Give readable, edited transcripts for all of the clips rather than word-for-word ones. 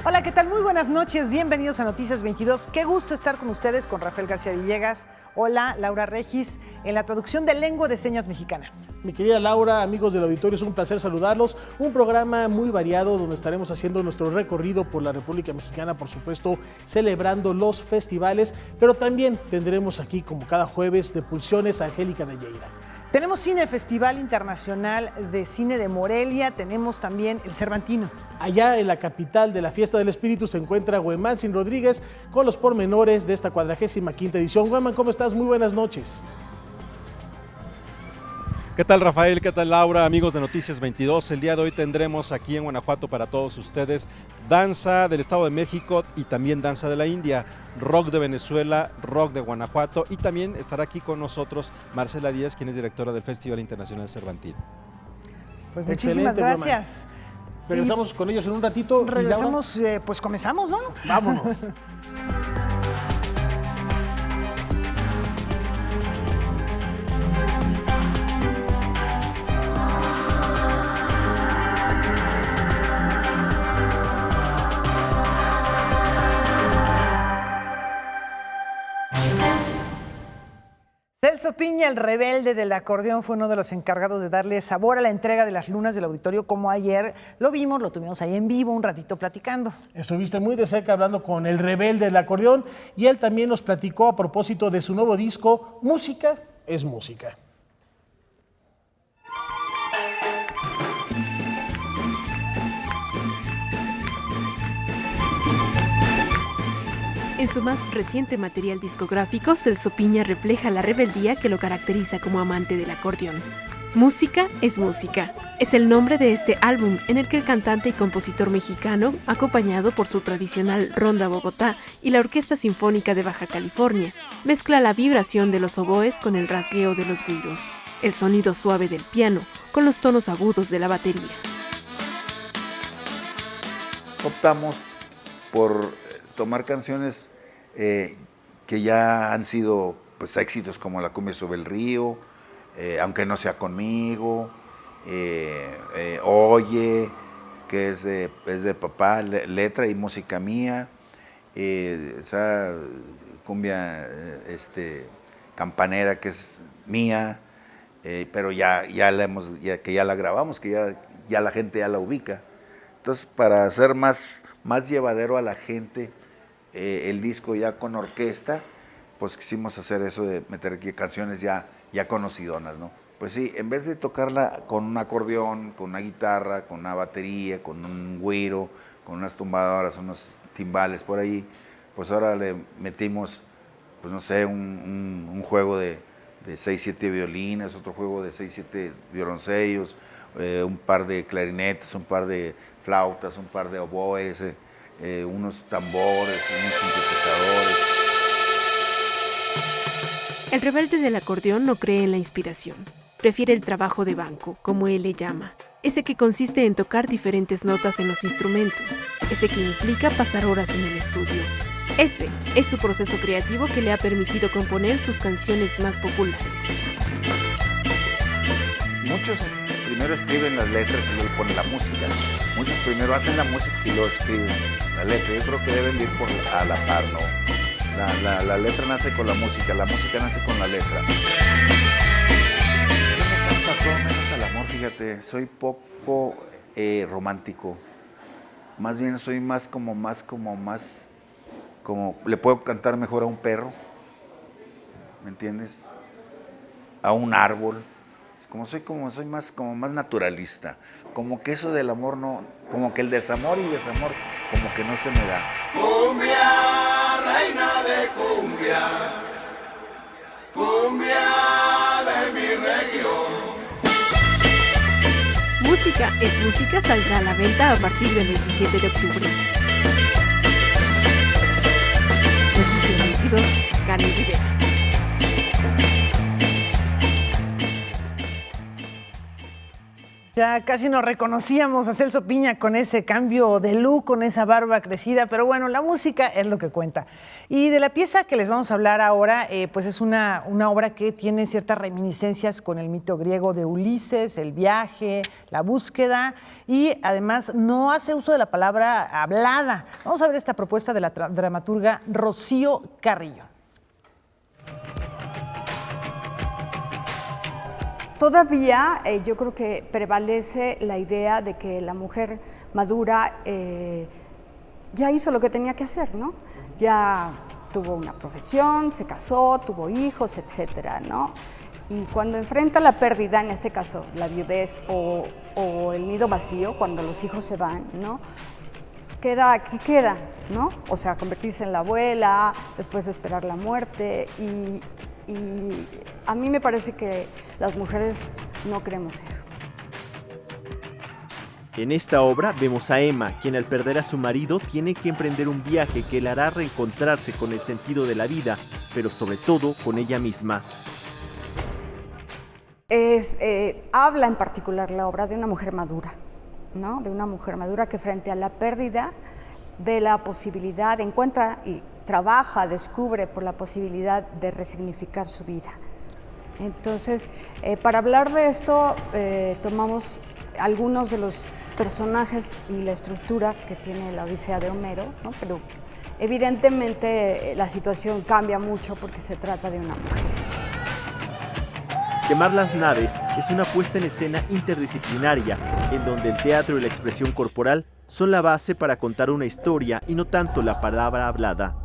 Hola, ¿qué tal? Muy buenas noches, bienvenidos a Noticias 22. Qué gusto estar con ustedes, con Rafael García Villegas. Hola, Laura Regis, en la traducción de Lengua de Señas Mexicana. Mi querida Laura, amigos del auditorio, es un placer saludarlos. Un programa muy variado donde estaremos haciendo nuestro recorrido por la República Mexicana, por supuesto, celebrando los festivales, pero también tendremos aquí, como cada jueves, de Pulsiones, Angélica Neyeira. Tenemos Cine Festival Internacional de Cine de Morelia, tenemos también el Cervantino. Allá en la capital de la Fiesta del Espíritu se encuentra Huemantzin Rodríguez con los pormenores de esta 45ª edición. Hueman, ¿cómo estás? Muy buenas noches. ¿Qué tal, Rafael? ¿Qué tal, Laura? Amigos de Noticias 22, el día de hoy tendremos aquí en Guanajuato para todos ustedes danza del Estado de México y también danza de la India, rock de Venezuela, rock de Guanajuato, y también estará aquí con nosotros Marcela Díaz, quien es directora del Festival Internacional Cervantino. Pues muchísimas gracias. Hueman. Regresamos con ellos en un ratito. Regresamos, pues comenzamos, ¿no? Vámonos. Celso Piña, el rebelde del acordeón, fue uno de los encargados de darle sabor a la entrega de las lunas del auditorio, como ayer lo vimos, lo tuvimos ahí en vivo un ratito platicando. Estuviste muy de cerca hablando con el rebelde del acordeón y él también nos platicó a propósito de su nuevo disco, Música es Música. En su más reciente material discográfico, Celso Piña refleja la rebeldía que lo caracteriza como amante del acordeón. Música es Música es el nombre de este álbum en el que el cantante y compositor mexicano, acompañado por su tradicional Ronda Bogotá y la Orquesta Sinfónica de Baja California, mezcla la vibración de los oboes con el rasgueo de los güiros, el sonido suave del piano con los tonos agudos de la batería. Optamos por tomar canciones que ya han sido pues éxitos como La cumbia sobre el río, Aunque no sea conmigo, Oye, que es de papá, letra y música mía, esa cumbia campanera que es mía, pero ya la grabamos, que ya la gente ya la ubica. Entonces, para hacer más llevadero a la gente el disco ya con orquesta, pues quisimos hacer eso de meter aquí canciones ya conocidonas, ¿no? Pues sí, en vez de tocarla con un acordeón, con una guitarra, con una batería, con un güiro, con unas tumbadoras, unos timbales por ahí, pues ahora le metimos, pues no sé, un juego de 6, 7 violines, otro juego de 6, 7 violoncellos, un par de clarinetes, un par de flautas, un par de oboes, unos tambores, unos sintetizadores. El rebelde del acordeón no cree en la inspiración. Prefiere el trabajo de banco, como él le llama. Ese que consiste en tocar diferentes notas en los instrumentos. Ese que implica pasar horas en el estudio. Ese es su proceso creativo que le ha permitido componer sus canciones más populares. Muchos primero escriben las letras y luego ponen la música. Muchos primero hacen la música y luego escriben la letra. Yo creo que deben ir a la par, ¿no? La letra nace con la música nace con la letra. Yo me canto a todo menos al amor, fíjate. Soy poco romántico. Más bien soy más como le puedo cantar mejor a un perro, ¿me entiendes? A un árbol. Soy más naturalista, como que eso del amor no, como que el desamor y desamor como que no se me da. Cumbia, reina de cumbia, cumbia de mi región. Música es Música saldrá a la venta a partir del 27 de octubre. 2022, Carmen Rivera. Ya casi nos reconocíamos a Celso Piña con ese cambio de look, con esa barba crecida, pero bueno, la música es lo que cuenta. Y de la pieza que les vamos a hablar ahora, pues es una obra que tiene ciertas reminiscencias con el mito griego de Ulises, el viaje, la búsqueda, y además no hace uso de la palabra hablada. Vamos a ver esta propuesta de la dramaturga Rocío Carrillo. Todavía yo creo que prevalece la idea de que la mujer madura ya hizo lo que tenía que hacer, ¿no? Ya tuvo una profesión, se casó, tuvo hijos, etcétera, ¿no? Y cuando enfrenta la pérdida, en este caso la viudez o el nido vacío, cuando los hijos se van, ¿no? ¿Qué queda, no? O sea, convertirse en la abuela, después de esperar la muerte y a mí me parece que las mujeres no creemos eso. En esta obra vemos a Emma, quien al perder a su marido tiene que emprender un viaje que le hará reencontrarse con el sentido de la vida, pero sobre todo con ella misma. Habla en particular la obra de una mujer madura, ¿no? De una mujer madura que frente a la pérdida ve la posibilidad, encuentra y trabaja, descubre por la posibilidad de resignificar su vida. Entonces, para hablar de esto, tomamos algunos de los personajes y la estructura que tiene la Odisea de Homero, ¿no? Pero evidentemente la situación cambia mucho porque se trata de una mujer. Quemar las naves es una puesta en escena interdisciplinaria, en donde el teatro y la expresión corporal son la base para contar una historia y no tanto la palabra hablada.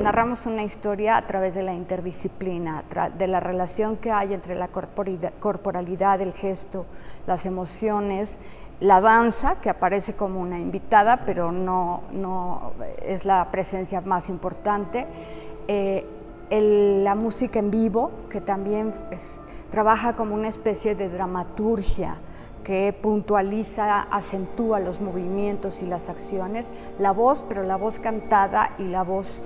Narramos una historia a través de la interdisciplina, de la relación que hay entre la corporalidad, el gesto, las emociones, la danza, que aparece como una invitada, pero no es la presencia más importante, la música en vivo, que también trabaja como una especie de dramaturgia, que puntualiza, acentúa los movimientos y las acciones, la voz, pero la voz cantada y la voz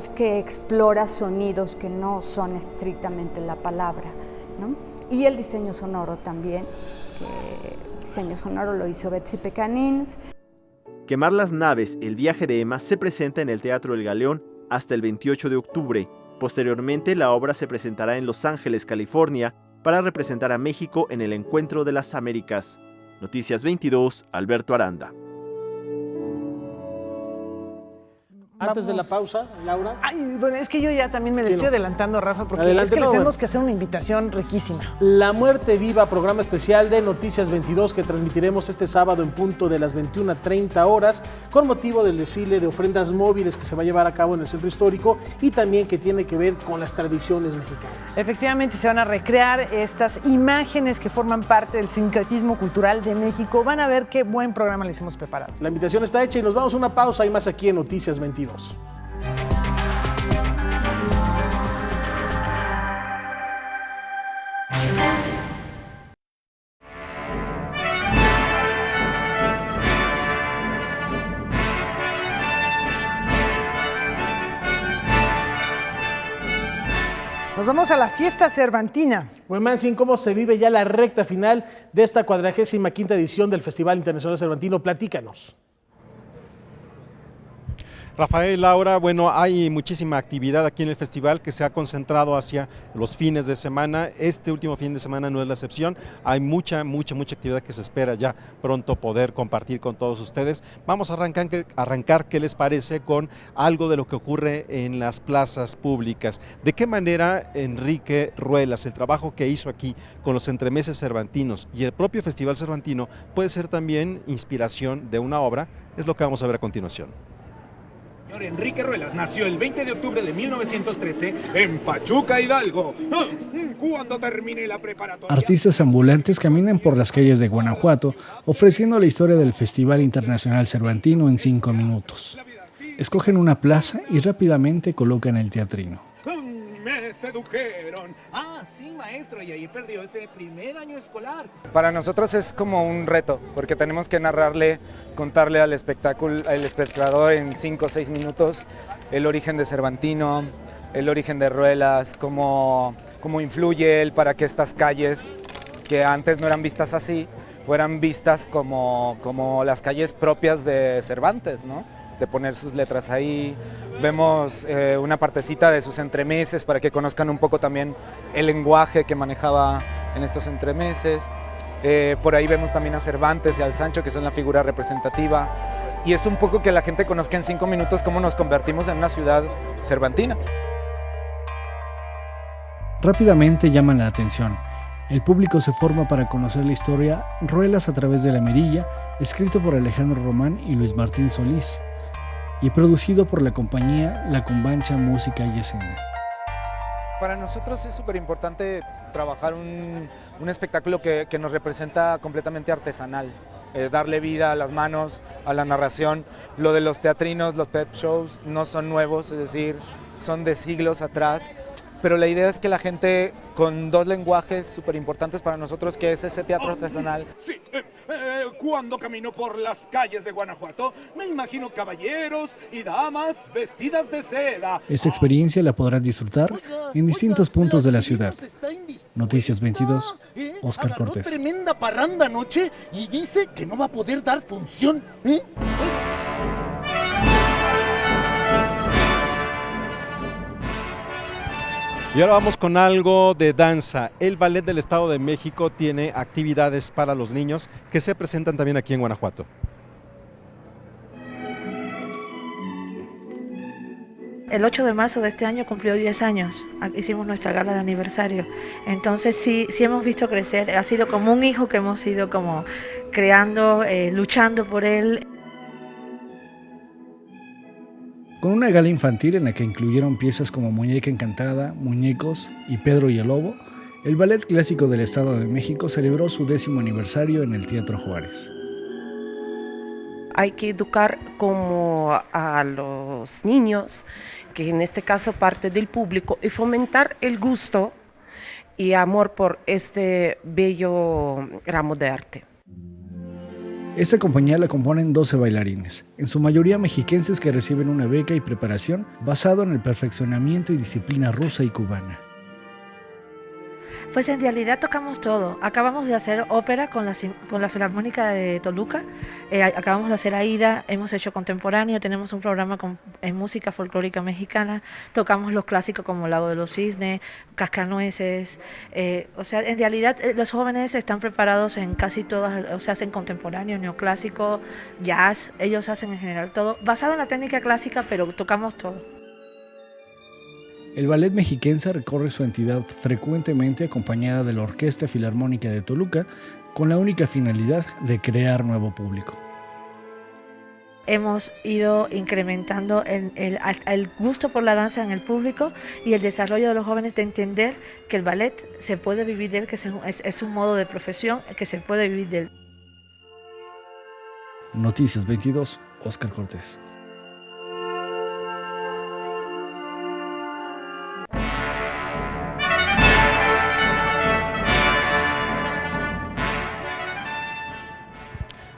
que explora sonidos que no son estrictamente la palabra, ¿no? Y el diseño sonoro también, que el diseño sonoro lo hizo Betsy Pecanins. Quemar las naves, el viaje de Emma, se presenta en el Teatro El Galeón hasta el 28 de octubre. Posteriormente, la obra se presentará en Los Ángeles, California, para representar a México en el Encuentro de las Américas. Noticias 22, Alberto Aranda. Antes de la pausa, Laura. Ay, bueno, es que yo ya también me le estoy adelantando, Rafa, porque Adelante, es que no, le tenemos bueno. que hacer una invitación riquísima. La Muerte Viva, programa especial de Noticias 22 que transmitiremos este sábado en punto de las 21:30 horas con motivo del desfile de ofrendas móviles que se va a llevar a cabo en el centro histórico y también que tiene que ver con las tradiciones mexicanas. Efectivamente, se van a recrear estas imágenes que forman parte del sincretismo cultural de México. Van a ver qué buen programa les hemos preparado. La invitación está hecha y nos vamos a una pausa y más aquí en Noticias 22. Nos vamos a la fiesta cervantina. Huemansin, ¿cómo se vive ya la recta final de esta 45ª edición del Festival Internacional Cervantino? Platícanos. Rafael, Laura, bueno, hay muchísima actividad aquí en el festival que se ha concentrado hacia los fines de semana. Este último fin de semana no es la excepción. Hay mucha actividad que se espera ya pronto poder compartir con todos ustedes. Vamos a arrancar, ¿qué les parece?, con algo de lo que ocurre en las plazas públicas. ¿De qué manera Enrique Ruelas, el trabajo que hizo aquí con los entremeses cervantinos y el propio Festival Cervantino, puede ser también inspiración de una obra? Es lo que vamos a ver a continuación. Señor Enrique Ruelas nació el 20 de octubre de 1913 en Pachuca, Hidalgo. Cuando termine la preparatoria... Artistas ambulantes caminan por las calles de Guanajuato ofreciendo la historia del Festival Internacional Cervantino en 5 minutos. Escogen una plaza y rápidamente colocan el teatrino. Me sedujeron. Ah, sí, maestro, y ahí perdió ese primer año escolar. Para nosotros es como un reto, porque tenemos que contarle al espectador en 5 o 6 minutos el origen de Cervantino, el origen de Ruelas, cómo influye él para que estas calles que antes no eran vistas así, fueran vistas como las calles propias de Cervantes, ¿no? De poner sus letras ahí. Vemos una partecita de sus entremeses para que conozcan un poco también el lenguaje que manejaba en estos entremeses. Por ahí vemos también a Cervantes y al Sancho, que son la figura representativa. Y es un poco que la gente conozca en 5 minutos cómo nos convertimos en una ciudad cervantina. Rápidamente llaman la atención. El público se forma para conocer la historia Ruelas a través de la Mirilla, escrito por Alejandro Román y Luis Martín Solís, y producido por la compañía La Cumbancha Música y Escena. Para nosotros es súper importante trabajar un espectáculo que nos representa completamente artesanal, darle vida a las manos, a la narración. Lo de los teatrinos, los pep shows no son nuevos, es decir, son de siglos atrás, pero la idea es que la gente con 2 lenguajes súper importantes para nosotros, que es ese teatro artesanal. Sí, cuando camino por las calles de Guanajuato, me imagino caballeros y damas vestidas de seda. Esta experiencia la podrán disfrutar en distintos puntos de la ciudad. Noticias 22, Óscar Cortés. Tremenda parranda anoche y dice que no va a poder dar función, ¿eh? Y ahora vamos con algo de danza. El Ballet del Estado de México tiene actividades para los niños que se presentan también aquí en Guanajuato. El 8 de marzo de este año cumplió 10 años, hicimos nuestra gala de aniversario, entonces sí hemos visto crecer, ha sido como un hijo que hemos ido como creando, luchando por él. Con una gala infantil en la que incluyeron piezas como Muñeca Encantada, Muñecos y Pedro y el Lobo, el Ballet Clásico del Estado de México celebró su 10º aniversario en el Teatro Juárez. Hay que educar como a los niños, que en este caso parte del público, y fomentar el gusto y amor por este bello ramo de arte. Esta compañía la componen 12 bailarines, en su mayoría mexiquenses que reciben una beca y preparación basado en el perfeccionamiento y disciplina rusa y cubana. Pues en realidad tocamos todo. Acabamos de hacer ópera con la Filarmónica de Toluca, acabamos de hacer Aida, hemos hecho contemporáneo, tenemos un programa en música folclórica mexicana, tocamos los clásicos como Lago de los Cisnes, Cascanueces, o sea, en realidad los jóvenes están preparados en casi todas, o sea, hacen contemporáneo, neoclásico, jazz, ellos hacen en general todo, basado en la técnica clásica, pero tocamos todo. El ballet mexiquense recorre su entidad frecuentemente acompañada de la Orquesta Filarmónica de Toluca, con la única finalidad de crear nuevo público. Hemos ido incrementando el gusto por la danza en el público y el desarrollo de los jóvenes de entender que el ballet se puede vivir de él, que es un modo de profesión, que se puede vivir de él. Noticias 22, Óscar Cortés.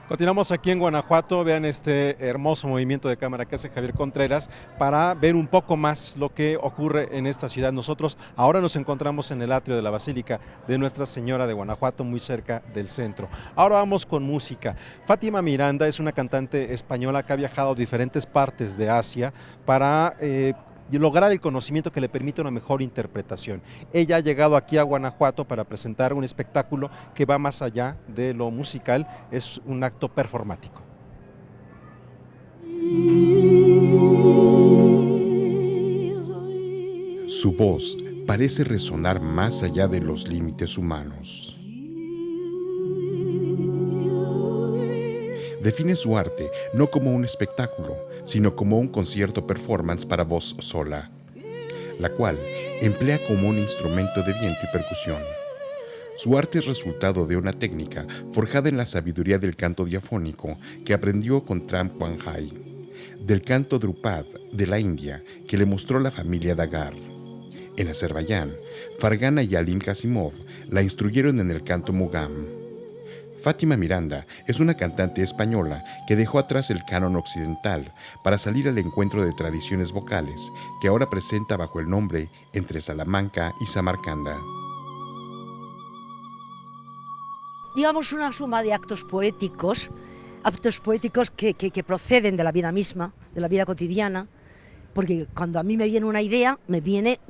Continuamos aquí en Guanajuato, vean este hermoso movimiento de cámara que hace Javier Contreras para ver un poco más lo que ocurre en esta ciudad. Nosotros ahora nos encontramos en el atrio de la Basílica de Nuestra Señora de Guanajuato, muy cerca del centro. Ahora vamos con música. Fátima Miranda es una cantante española que ha viajado a diferentes partes de Asia para y lograr el conocimiento que le permite una mejor interpretación. Ella ha llegado aquí a Guanajuato para presentar un espectáculo que va más allá de lo musical, es un acto performático. Su voz parece resonar más allá de los límites humanos. Define su arte no como un espectáculo, sino como un concierto performance para voz sola, la cual emplea como un instrumento de viento y percusión. Su arte es resultado de una técnica forjada en la sabiduría del canto diafónico que aprendió con Tram Kwanghai, del canto Drupad de la India que le mostró la familia Dagar. En Azerbaiyán, Fargana y Alim Kasimov la instruyeron en el canto Mugam. Fátima Miranda es una cantante española que dejó atrás el canon occidental para salir al encuentro de tradiciones vocales que ahora presenta bajo el nombre Entre Salamanca y Samarcanda. digamos, una suma de actos poéticos que proceden de la vida misma, de la vida cotidiana, porque cuando a mí me viene una idea, me viene,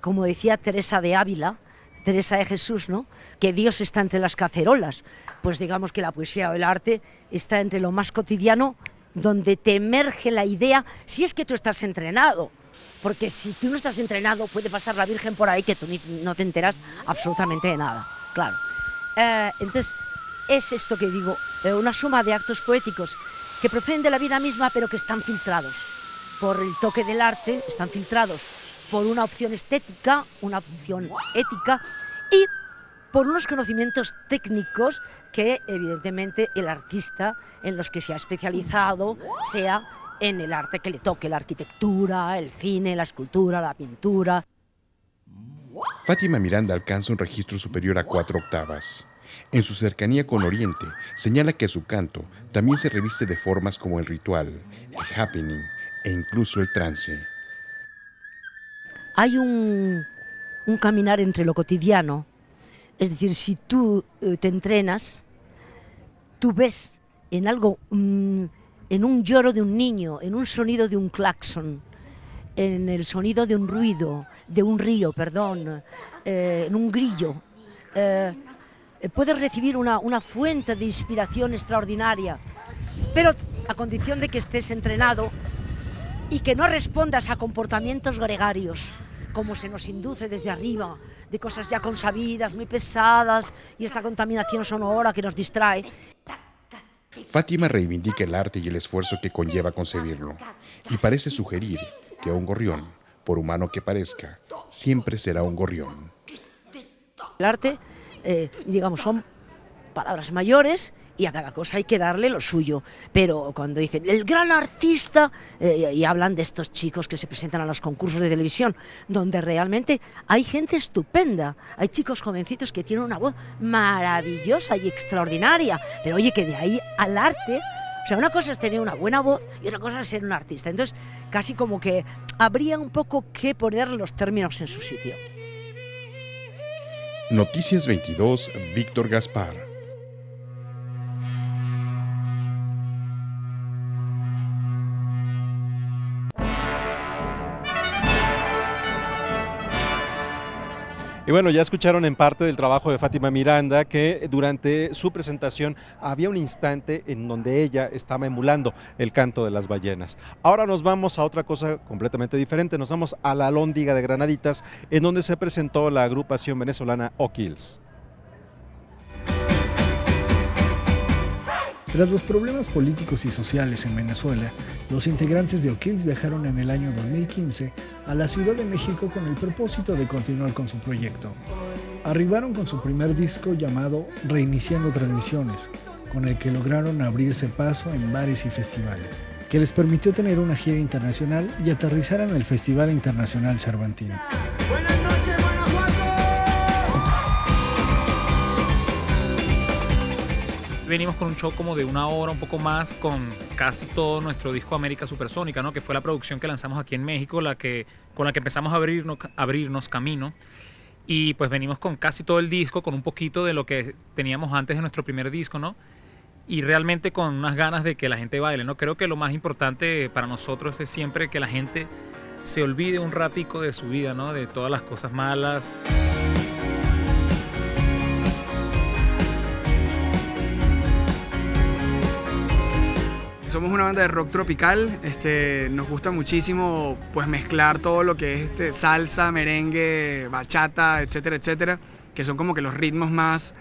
como decía Teresa de Ávila, Teresa de Jesús, ¿no? Que Dios está entre las cacerolas. Pues digamos que la poesía o el arte está entre lo más cotidiano, donde te emerge la idea, si es que tú estás entrenado. Porque si tú no estás entrenado, puede pasar la Virgen por ahí que tú no te enteras absolutamente de nada, claro. Entonces, es esto que digo, una suma de actos poéticos que proceden de la vida misma, pero que están filtrados por el toque del arte, están filtrados por una opción estética, una opción ética y por unos conocimientos técnicos que evidentemente el artista en los que se ha especializado, sea en el arte que le toque, la arquitectura, el cine, la escultura, la pintura. Fátima Miranda alcanza un registro superior a 4 octavas. En su cercanía con Oriente, señala que su canto también se reviste de formas como el ritual, el happening e incluso el trance. Hay un caminar entre lo cotidiano, es decir, si tú te entrenas, tú ves en algo, en un lloro de un niño, en un sonido de un claxon, en el sonido de un ruido, de un río, perdón, en un grillo, puedes recibir una fuente de inspiración extraordinaria, pero a condición de que estés entrenado y que no respondas a comportamientos gregarios, como se nos induce desde arriba, de cosas ya consabidas, muy pesadas, y esta contaminación sonora que nos distrae. Fátima reivindica el arte y el esfuerzo que conlleva concebirlo, y parece sugerir que un gorrión, por humano que parezca, siempre será un gorrión. El arte, digamos, son palabras mayores y a cada cosa hay que darle lo suyo. Pero cuando dicen el gran artista, y hablan de estos chicos que se presentan a los concursos de televisión, donde realmente hay gente estupenda, hay chicos jovencitos que tienen una voz maravillosa y extraordinaria, pero oye, que de ahí al arte, o sea, una cosa es tener una buena voz y otra cosa es ser un artista. Entonces, casi como que habría un poco que poner los términos en su sitio. Noticias 22, Víctor Gaspar. Y bueno, ya escucharon en parte del trabajo de Fátima Miranda que durante su presentación había un instante en donde ella estaba emulando el canto de las ballenas. Ahora nos vamos a otra cosa completamente diferente, nos vamos a la Alhóndiga de Granaditas, en donde se presentó la agrupación venezolana O'Kills. Tras los problemas políticos y sociales en Venezuela, los integrantes de O'Kills viajaron en el año 2015 a la Ciudad de México con el propósito de continuar con su proyecto. Arribaron con su primer disco llamado Reiniciando Transmisiones, con el que lograron abrirse paso en bares y festivales, que les permitió tener una gira internacional y aterrizar en el Festival Internacional Cervantino. Buenas noches, Guanajuato. Venimos con un show como de 1 hora, un poco más, con casi todo nuestro disco América Supersónica, ¿no? Que fue la producción que lanzamos aquí en México, con la que empezamos a abrirnos camino. Y pues venimos con casi todo el disco, con un poquito de lo que teníamos antes de nuestro primer disco, ¿no? Y realmente con unas ganas de que la gente baile, ¿no? Creo que lo más importante para nosotros es siempre que la gente se olvide un ratico de su vida, ¿no? De todas las cosas malas. Somos una banda de rock tropical, nos gusta muchísimo pues mezclar todo lo que es salsa, merengue, bachata, etcétera, etcétera, que son como que los ritmos más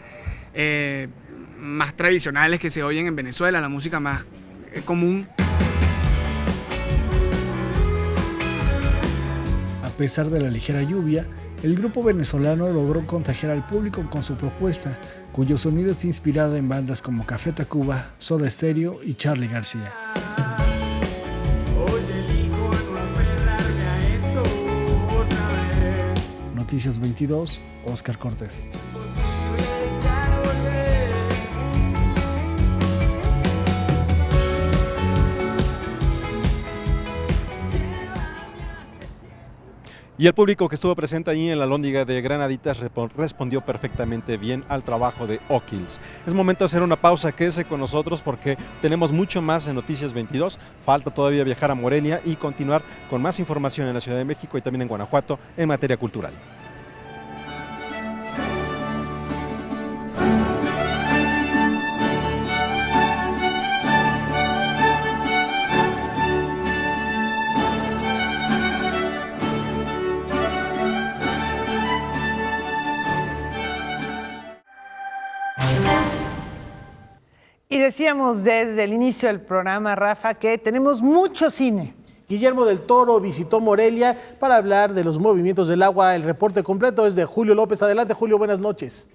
tradicionales que se oyen en Venezuela, la música más común. A pesar de la ligera lluvia, el grupo venezolano logró contagiar al público con su propuesta, cuyo sonido está inspirado en bandas como Café Tacuba, Soda Stereo y Charly García. Noticias 22, Oscar Cortés. Y el público que estuvo presente allí en la Alhóndiga de Granaditas respondió perfectamente bien al trabajo de O'Kills. Es momento de hacer una pausa, quédese con nosotros porque tenemos mucho más en Noticias 22. Falta todavía viajar a Morelia y continuar con más información en la Ciudad de México y también en Guanajuato en materia cultural. Y decíamos desde el inicio del programa, Rafa, que tenemos mucho cine. Guillermo del Toro visitó Morelia para hablar de los movimientos del agua. El reporte completo es de Julio López. Adelante, Julio, buenas noches.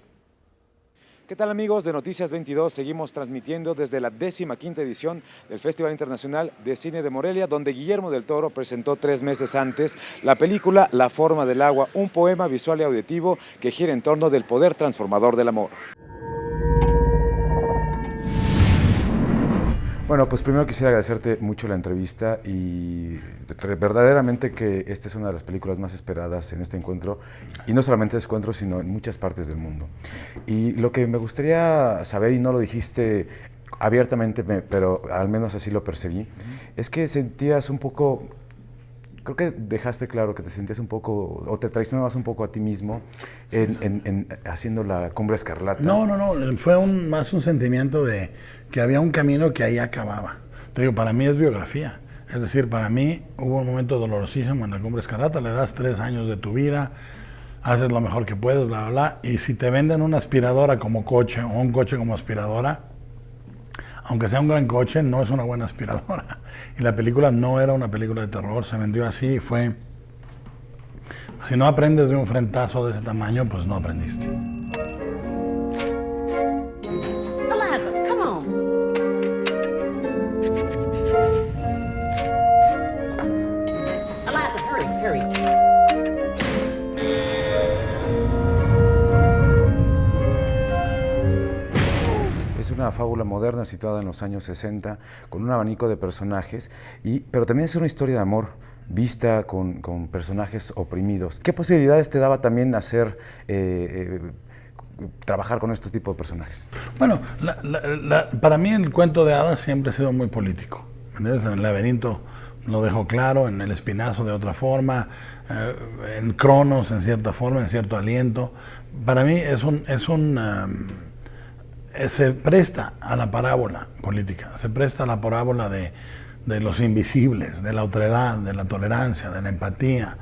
¿Qué tal, amigos de Noticias 22? Seguimos transmitiendo desde la 15ª edición del Festival Internacional de Cine de Morelia, donde Guillermo del Toro presentó 3 meses antes la película La forma del agua, un poema visual y auditivo que gira en torno del poder transformador del amor. Bueno, pues primero quisiera agradecerte mucho la entrevista y verdaderamente que esta es una de las películas más esperadas en este encuentro, y no solamente en este encuentro, sino en muchas partes del mundo. Y lo que me gustaría saber, y no lo dijiste abiertamente, pero al menos así lo percibí, es que sentías un poco, creo que dejaste claro que te sentías un poco, o te traicionabas un poco a ti mismo haciendo la Cumbre Escarlata. No, fue más un sentimiento de que había un camino que ahí acababa. Te digo, para mí es biografía. Es decir, para mí hubo un momento dolorosísimo en la Cumbre Escarlata, le das 3 años de tu vida, haces lo mejor que puedes, bla, bla, bla, y si te venden una aspiradora como coche o un coche como aspiradora, aunque sea un gran coche, no es una buena aspiradora. Y la película no era una película de terror, se vendió así y fue... Si no aprendes de un frentazo de ese tamaño, pues no aprendiste. Es una fábula moderna situada en los años 60, con un abanico de personajes, pero también es una historia de amor, vista con personajes oprimidos. ¿Qué posibilidades te daba también hacer, trabajar con este tipo de personajes? Bueno, para mí el cuento de hadas siempre ha sido muy político. En el laberinto lo dejo claro, en el espinazo de otra forma, en Cronos en cierta forma, en cierto aliento. Para mí se presta a la parábola política, se presta a la parábola de los invisibles, de la otredad, de la tolerancia, de la empatía,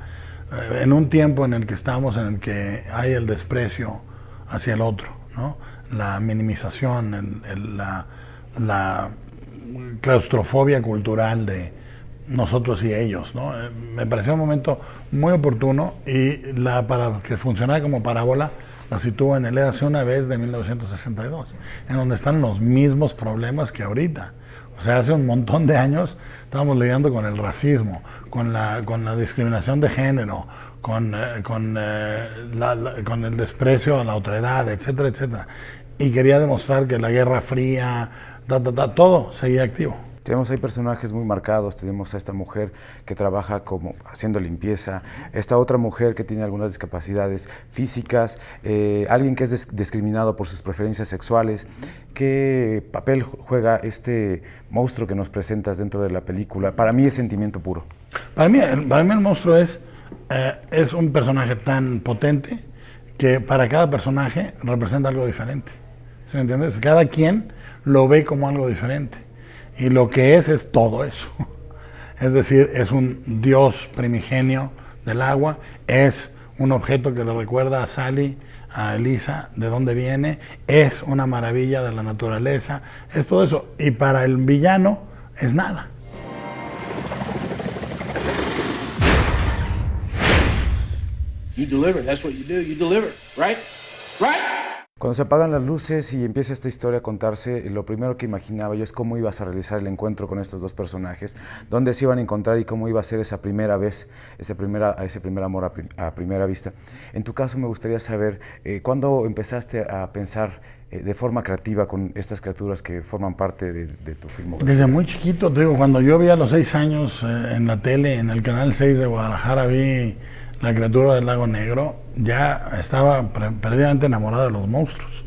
en un tiempo en el que estamos, en el que hay el desprecio hacia el otro, ¿no? La minimización, la claustrofobia cultural de nosotros y ellos, ¿no? Me pareció un momento muy oportuno y para que funcionara como parábola, la sitúo en el Érase una vez de 1962, en donde están los mismos problemas que ahorita. O sea, hace un montón de años estábamos lidiando con el racismo, con la discriminación de género, con el desprecio a la otredad, etcétera, etcétera. Y quería demostrar que la Guerra Fría, todo seguía activo. Tenemos ahí personajes muy marcados, tenemos a esta mujer que trabaja como haciendo limpieza, esta otra mujer que tiene algunas discapacidades físicas, alguien que es discriminado por sus preferencias sexuales. ¿Qué papel juega este monstruo que nos presentas dentro de la película? Para mí es sentimiento puro. Para mí el monstruo es un personaje tan potente que para cada personaje representa algo diferente. ¿Sí me entiendes? Cada quien lo ve como algo diferente. Y lo que es todo eso. Es decir, es un dios primigenio del agua, es un objeto que le recuerda a Sally, a Elisa, de dónde viene, es una maravilla de la naturaleza, es todo eso. Y para el villano es nada. You deliver, that's what you do, you deliver, right? Right? Cuando se apagan las luces y empieza esta historia a contarse, lo primero que imaginaba yo es cómo ibas a realizar el encuentro con estos dos personajes, dónde se iban a encontrar y cómo iba a ser esa primera vez, ese primer amor a primera vista. En tu caso me gustaría saber, ¿cuándo empezaste a pensar de forma creativa con estas criaturas que forman parte de tu filmografía? Desde muy chiquito, te digo, cuando yo vi a los 6 años en la tele, en el Canal 6 de Guadalajara, vi La criatura del lago Negro, ya estaba perdidamente enamorado de los monstruos.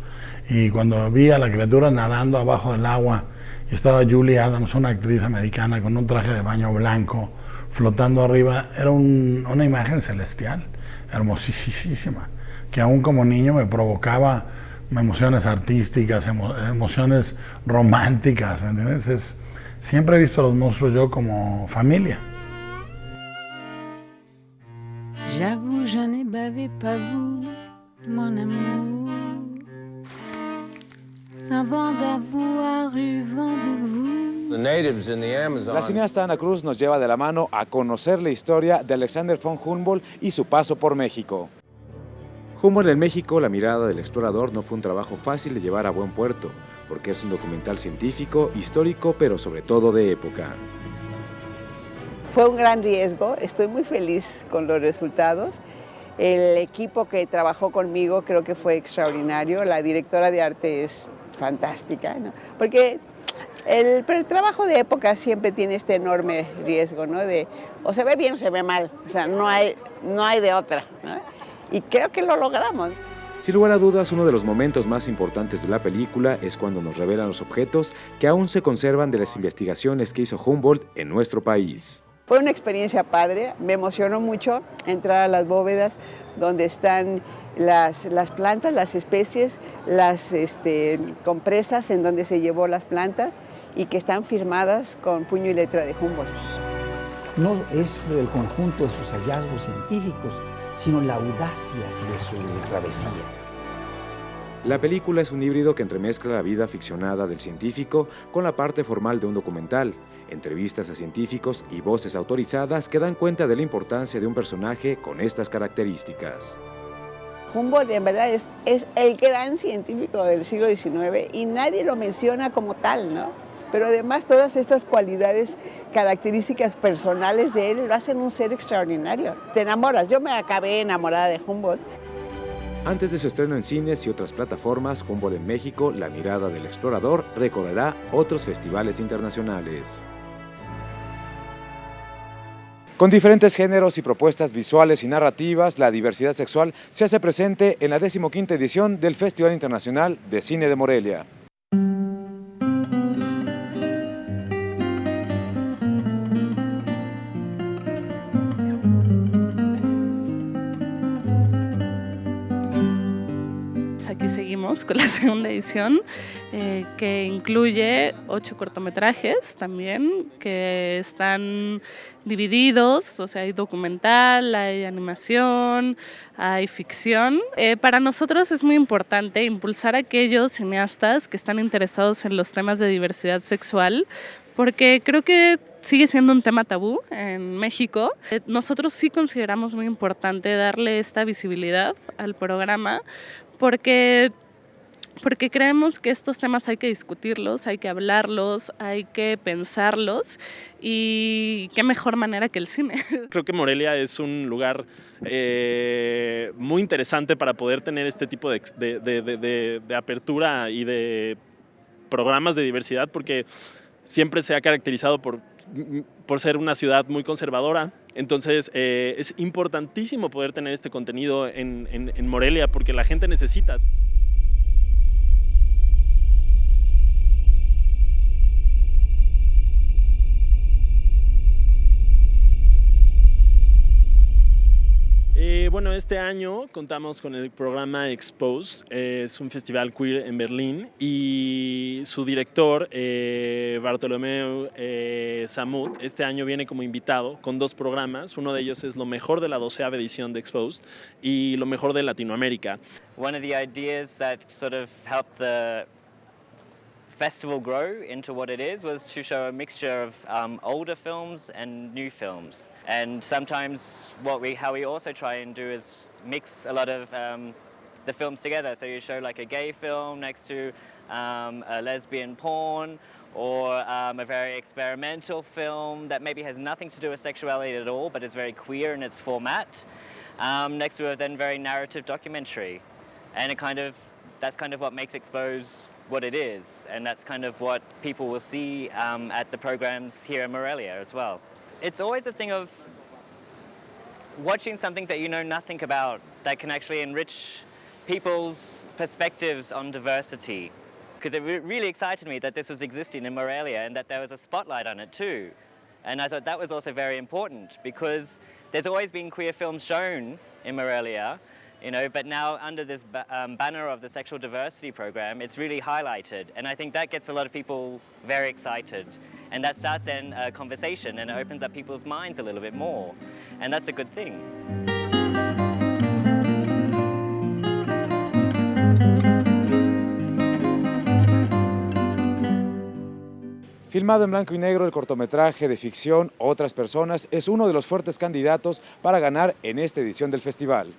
Y cuando vi a la criatura nadando abajo del agua, y estaba Julie Adams, una actriz americana con un traje de baño blanco, flotando arriba, era una imagen celestial, hermosísima, que aún como niño me provocaba emociones artísticas, emociones románticas, ¿me entiendes? Siempre he visto a los monstruos yo como familia. J'avoue, je n'ai bavé pas vous, mon amour, avant d'avoir eu vent de vous. The natives in the Amazon. La cineasta Ana Cruz nos lleva de la mano a conocer la historia de Alexander von Humboldt y su paso por México. Humboldt en México, la mirada del explorador, no fue un trabajo fácil de llevar a buen puerto, porque es un documental científico, histórico, pero sobre todo de época. Fue un gran riesgo, estoy muy feliz con los resultados. El equipo que trabajó conmigo creo que fue extraordinario, la directora de arte es fantástica, ¿no? Porque el trabajo de época siempre tiene este enorme riesgo, ¿no? De o se ve bien o se ve mal, o sea, no hay de otra, ¿no? Y creo que lo logramos. Sin lugar a dudas, uno de los momentos más importantes de la película es cuando nos revelan los objetos que aún se conservan de las investigaciones que hizo Humboldt en nuestro país. Fue una experiencia padre, me emocionó mucho entrar a las bóvedas donde están las plantas, las especies, las compresas en donde se llevó las plantas y que están firmadas con puño y letra de Humboldt. No es el conjunto de sus hallazgos científicos, sino la audacia de su travesía. La película es un híbrido que entremezcla la vida ficcionada del científico con la parte formal de un documental, entrevistas a científicos y voces autorizadas que dan cuenta de la importancia de un personaje con estas características. Humboldt en verdad es el gran científico del siglo XIX y nadie lo menciona como tal, ¿no? Pero además todas estas cualidades, características personales de él lo hacen un ser extraordinario. Te enamoras, yo me acabé enamorada de Humboldt. Antes de su estreno en cines y otras plataformas, Humboldt en México, la mirada del explorador, recorrerá otros festivales internacionales. Con diferentes géneros y propuestas visuales y narrativas, la diversidad sexual se hace presente en la 15ª edición del Festival Internacional de Cine de Morelia. Aquí seguimos con la segunda edición que incluye 8 cortometrajes también que están divididos, o sea, hay documental, hay animación, hay ficción. Para nosotros es muy importante impulsar a aquellos cineastas que están interesados en los temas de diversidad sexual, porque creo que sigue siendo un tema tabú en México. Nosotros sí consideramos muy importante darle esta visibilidad al programa, porque creemos que estos temas hay que discutirlos, hay que hablarlos, hay que pensarlos y qué mejor manera que el cine. Creo que Morelia es un lugar muy interesante para poder tener este tipo de apertura y de programas de diversidad, porque siempre se ha caracterizado por ser una ciudad muy conservadora. Entonces es importantísimo poder tener este contenido en Morelia porque la gente necesita. Bueno, este año contamos con el programa Expose, es un festival queer en Berlín y su director, Bartolomeu Samud, este año viene como invitado con 2 programas. Uno de ellos es lo mejor de la 12ª edición de Exposed y lo mejor de Latinoamérica. One of the ideas that sort of helped the festival grow into what it is was to show a mixture of older films and new films. And sometimes how we also try and do is mix a lot of the films together. So you show like a gay film next to a lesbian porn, or a very experimental film that maybe has nothing to do with sexuality at all, but is very queer in its format, next to a then very narrative documentary. And that's kind of what makes Expose what it is, and that's kind of what people will see at the programs here in Morelia as well. It's always a thing of watching something that you know nothing about that can actually enrich people's perspectives on diversity. Because it really excited me that this was existing in Morelia and that there was a spotlight on it too. And I thought that was also very important because there's always been queer films shown in Morelia, you know, but now under this banner of the Sexual Diversity Program, it's really highlighted. And I think that gets a lot of people very excited. And that starts then a conversation and it opens up people's minds a little bit more. And that's a good thing. Filmado en blanco y negro, el cortometraje de ficción Otras Personas es uno de los fuertes candidatos para ganar en esta edición del festival.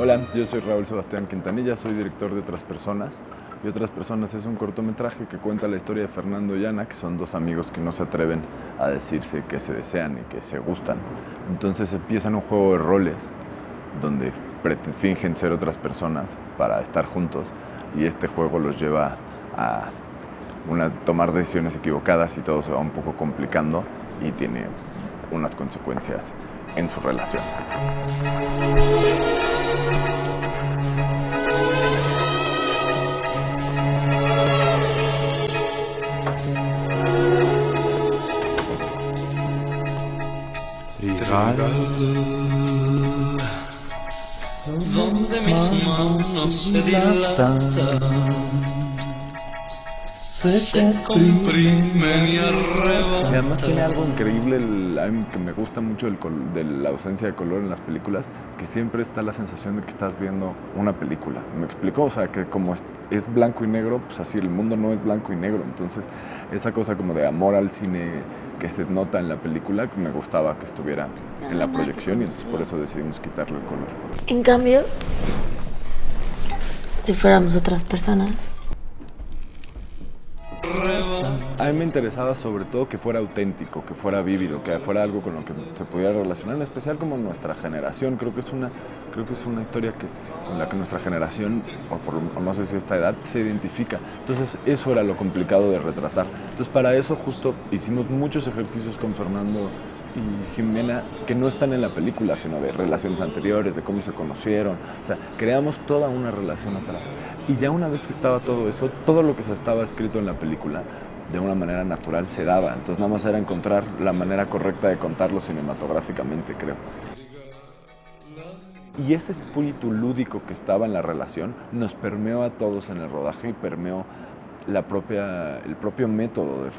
Hola, yo soy Raúl Sebastián Quintanilla, soy director de Otras Personas. Y Otras Personas es un cortometraje que cuenta la historia de Fernando y Ana, que son dos amigos que no se atreven a decirse que se desean y que se gustan. Entonces empiezan un juego de roles donde fingen ser otras personas para estar juntos y este juego los lleva a tomar decisiones equivocadas y todo se va un poco complicando y tiene unas consecuencias en su relación. Donde mis manos se dilatan, se comprimen y arrebatan. Y además tiene algo increíble, que me gusta mucho de la ausencia de color en las películas, que siempre está la sensación de que estás viendo una película. ¿Me explico? O sea, que como es blanco y negro, pues así el mundo no es blanco y negro. Entonces, esa cosa como de amor al cine que se nota en la película, que me gustaba que estuviera en la proyección y entonces por eso decidimos quitarle el color. En cambio, si fuéramos otras personas, a mí me interesaba sobre todo que fuera auténtico, que fuera vívido, que fuera algo con lo que se pudiera relacionar, en especial como nuestra generación. Creo que es una historia con la que nuestra generación, o no sé si esta edad, se identifica. Entonces eso era lo complicado de retratar. Entonces para eso justo hicimos muchos ejercicios con Fernando y Jimena que no están en la película, sino de relaciones anteriores, de cómo se conocieron. O sea, creamos toda una relación atrás. Y ya una vez que estaba todo eso, todo lo que se estaba escrito en la película, de una manera natural se daba. Entonces nada más era encontrar la manera correcta de contarlo cinematográficamente, creo. Y ese espíritu lúdico que estaba en la relación nos permeó a todos en el rodaje y permeó el propio método de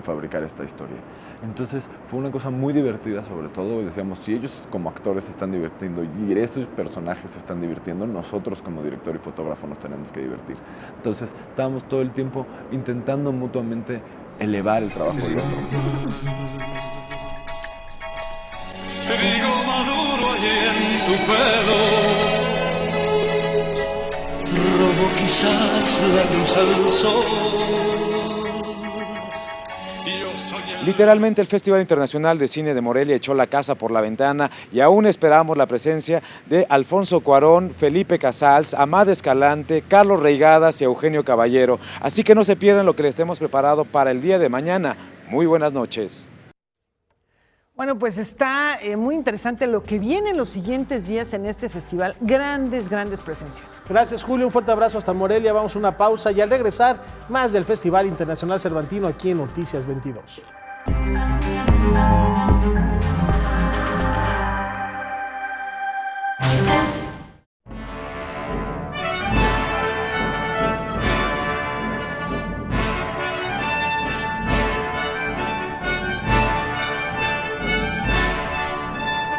fabricar esta historia. Entonces fue una cosa muy divertida, sobre todo decíamos, si ellos como actores se están divirtiendo y estos personajes se están divirtiendo, nosotros como director y fotógrafo nos tenemos que divertir. Entonces estábamos todo el tiempo intentando mutuamente elevar el trabajo del otro. Trigo maduro allí en tu pelo, robo quizás la luz del sol. Literalmente el Festival Internacional de Cine de Morelia echó la casa por la ventana y aún esperamos la presencia de Alfonso Cuarón, Felipe Casals, Amad Escalante, Carlos Reigadas y Eugenio Caballero. Así que no se pierdan lo que les hemos preparado para el día de mañana. Muy buenas noches. Bueno, pues está muy interesante lo que viene en los siguientes días en este festival. Grandes presencias. Gracias, Julio. Un fuerte abrazo hasta Morelia. Vamos a una pausa y al regresar, más del Festival Internacional Cervantino aquí en Noticias 22.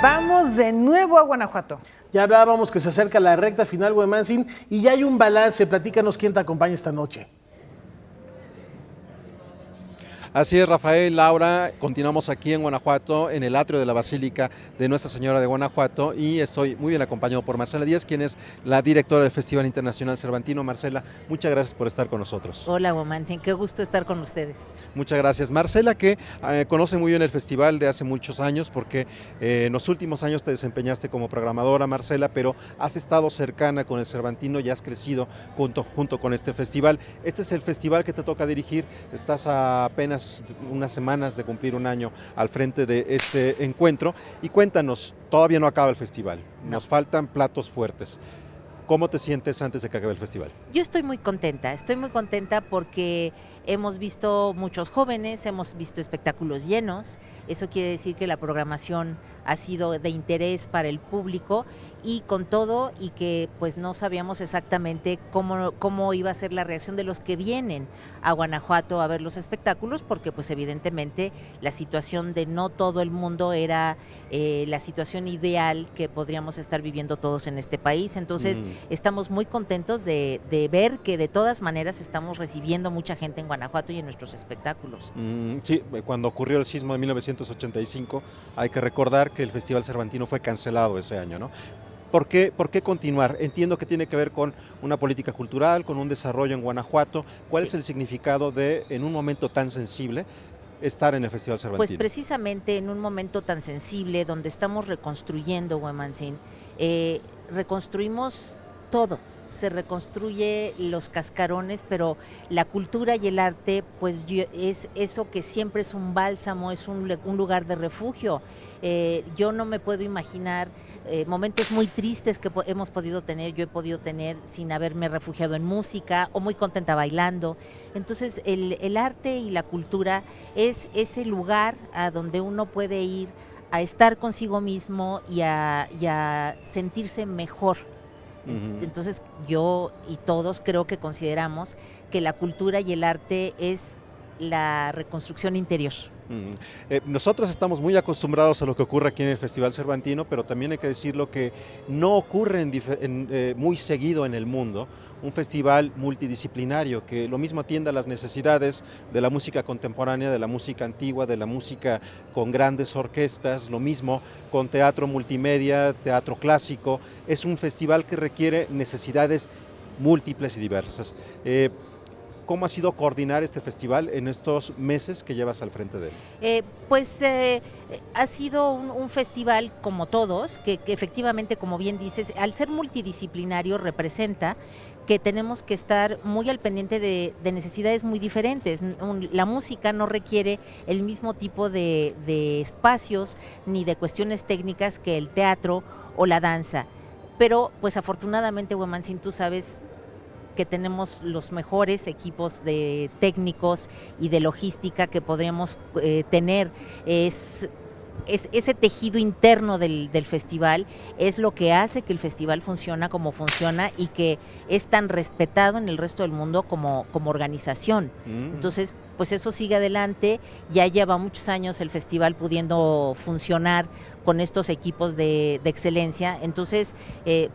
Vamos de nuevo a Guanajuato. Ya hablábamos que se acerca la recta final, Huemancin, y ya hay un balance. Platícanos quién te acompaña esta noche. Así es, Rafael, Laura, continuamos aquí en Guanajuato, en el atrio de la Basílica de Nuestra Señora de Guanajuato, y estoy muy bien acompañado por Marcela Díaz, quien es la directora del Festival Internacional Cervantino. Marcela, muchas gracias por estar con nosotros. Hola, Womansin, qué gusto estar con ustedes. Muchas gracias. Marcela, que conoce muy bien el festival de hace muchos años, porque en los últimos años te desempeñaste como programadora, Marcela, pero has estado cercana con el Cervantino y has crecido junto con este festival. Este es el festival que te toca dirigir, estás a apenas unas semanas de cumplir un año al frente de este encuentro, y cuéntanos, todavía no acaba el festival, nos faltan platos fuertes. ¿Cómo te sientes antes de que acabe el festival? Yo estoy muy contenta porque hemos visto muchos jóvenes, hemos visto espectáculos llenos, eso quiere decir que la programación ha sido de interés para el público, y con todo, y que pues no sabíamos exactamente cómo iba a ser la reacción de los que vienen a Guanajuato a ver los espectáculos, porque pues evidentemente la situación de no todo el mundo era la situación ideal que podríamos estar viviendo todos en este país. Entonces estamos muy contentos de ver que de todas maneras estamos recibiendo mucha gente en Guanajuato y en nuestros espectáculos. Sí, cuando ocurrió el sismo de 1985, hay que recordar que el Festival Cervantino fue cancelado ese año, ¿no? ¿Por qué continuar? Entiendo que tiene que ver con una política cultural, con un desarrollo en Guanajuato. ¿Cuál es el significado de, en un momento tan sensible, estar en el Festival Cervantino? Pues precisamente en un momento tan sensible, donde estamos reconstruyendo, Womansin, reconstruimos todo. Se reconstruye los cascarones, pero la cultura y el arte pues es eso que siempre es un bálsamo, es un lugar de refugio. Yo no me puedo imaginar momentos muy tristes que hemos podido tener, yo he podido tener sin haberme refugiado en música o muy contenta bailando. Entonces el arte y la cultura es ese lugar a donde uno puede ir a estar consigo mismo y a sentirse mejor. Entonces yo y todos creo que consideramos que la cultura y el arte es la reconstrucción interior. Nosotros estamos muy acostumbrados a lo que ocurre aquí en el Festival Cervantino, pero también hay que decirlo que no ocurre muy seguido en el mundo. Un festival multidisciplinario que lo mismo atiende a las necesidades de la música contemporánea, de la música antigua, de la música con grandes orquestas, lo mismo con teatro multimedia, teatro clásico. Es un festival que requiere necesidades múltiples y diversas. ¿Cómo ha sido coordinar este festival en estos meses que llevas al frente de él? Ha sido un festival como todos, que efectivamente, como bien dices, al ser multidisciplinario representa que tenemos que estar muy al pendiente de necesidades muy diferentes. La música no requiere el mismo tipo de espacios ni de cuestiones técnicas que el teatro o la danza. Pero pues afortunadamente, Womansin, tú sabes que tenemos los mejores equipos de técnicos y de logística que podríamos tener. Es ese tejido interno del festival es lo que hace que el festival funciona como funciona y que es tan respetado en el resto del mundo como organización. Entonces, pues eso sigue adelante. Ya lleva muchos años el festival pudiendo funcionar con estos equipos de excelencia. Entonces,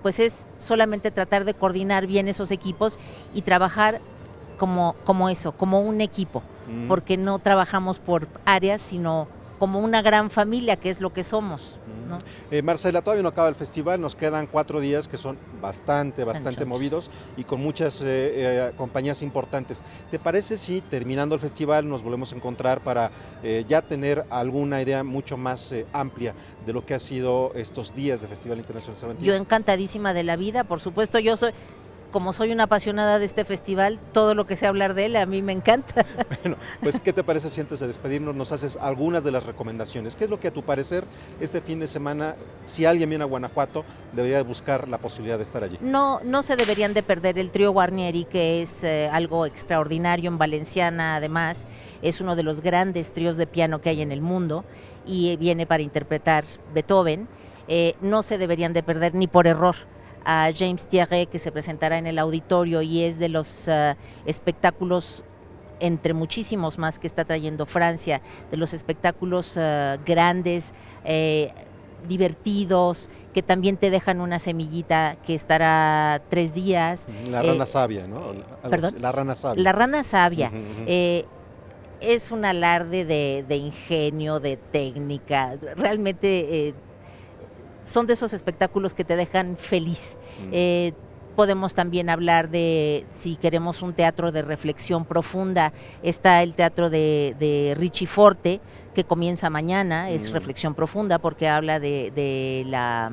pues es solamente tratar de coordinar bien esos equipos y trabajar como un equipo, porque no trabajamos por áreas, sino como una gran familia, que es lo que somos, ¿no? Marcela, todavía no acaba el festival, nos quedan 4 días que son bastante movidos y con muchas compañías importantes. ¿Te parece si terminando el festival nos volvemos a encontrar para ya tener alguna idea mucho más amplia de lo que ha sido estos días de Festival Internacional Cervantino? Yo encantadísima de la vida, por supuesto. Como soy una apasionada de este festival, todo lo que sé hablar de él a mí me encanta. Bueno, pues ¿qué te parece si antes de despedirnos nos haces algunas de las recomendaciones? ¿Qué es lo que a tu parecer este fin de semana, si alguien viene a Guanajuato, debería buscar la posibilidad de estar allí? No se deberían de perder el trío Guarnieri, que es algo extraordinario en Valenciana. Además, es uno de los grandes tríos de piano que hay en el mundo y viene para interpretar Beethoven. No se deberían de perder ni por error a James Thierry, que se presentará en el auditorio y es de los espectáculos, entre muchísimos más que está trayendo Francia, de los espectáculos grandes, divertidos, que también te dejan una semillita que estará 3 días. La rana sabia, ¿no? ¿Perdón? La rana sabia. La rana sabia. es un alarde de ingenio, de técnica, realmente son de esos espectáculos que te dejan feliz. Podemos también hablar de, si queremos un teatro de reflexión profunda, está el teatro de Richie Forte, que comienza mañana, es reflexión profunda porque habla de la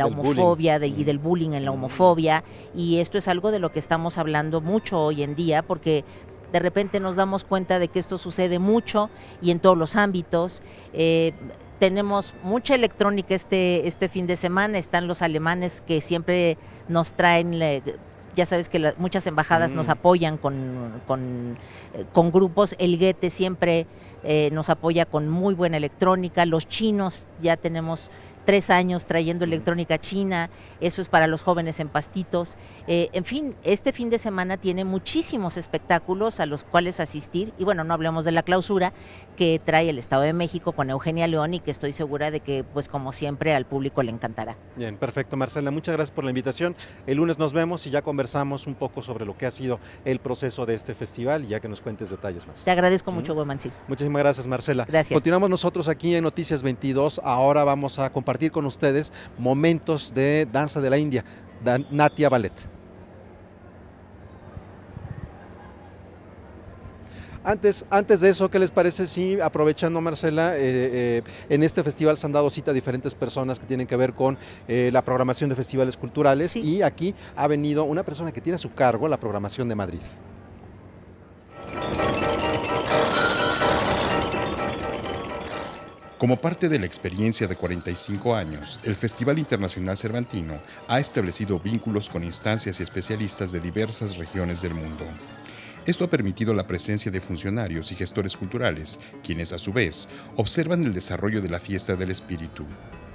homofobia y del bullying en la homofobia, y esto es algo de lo que estamos hablando mucho hoy en día, porque de repente nos damos cuenta de que esto sucede mucho y en todos los ámbitos. Tenemos mucha electrónica este fin de semana, están los alemanes que siempre nos traen, ya sabes que muchas embajadas nos apoyan con grupos, el Goethe siempre nos apoya con muy buena electrónica, los chinos ya tenemos 3 años trayendo electrónica china, eso es para los jóvenes en Pastitos. En fin, este fin de semana tiene muchísimos espectáculos a los cuales asistir, y bueno, no hablemos de la clausura que trae el Estado de México con Eugenia León, y que estoy segura de que, pues como siempre, al público le encantará. Bien, perfecto, Marcela, muchas gracias por la invitación. El lunes nos vemos y ya conversamos un poco sobre lo que ha sido el proceso de este festival, y ya que nos cuentes detalles más. Te agradezco mucho, Guamansi. Muchísimas gracias, Marcela. Gracias. Continuamos nosotros aquí en Noticias 22. Ahora vamos a compartir con ustedes momentos de danza de la India, Natia Ballet. Antes de eso, ¿qué les parece si, aprovechando, Marcela, en este festival se han dado cita a diferentes personas que tienen que ver con la programación de festivales culturales, y aquí ha venido una persona que tiene a su cargo la programación de Madrid. Como parte de la experiencia de 45 años, el Festival Internacional Cervantino ha establecido vínculos con instancias y especialistas de diversas regiones del mundo. Esto ha permitido la presencia de funcionarios y gestores culturales, quienes a su vez observan el desarrollo de la Fiesta del Espíritu.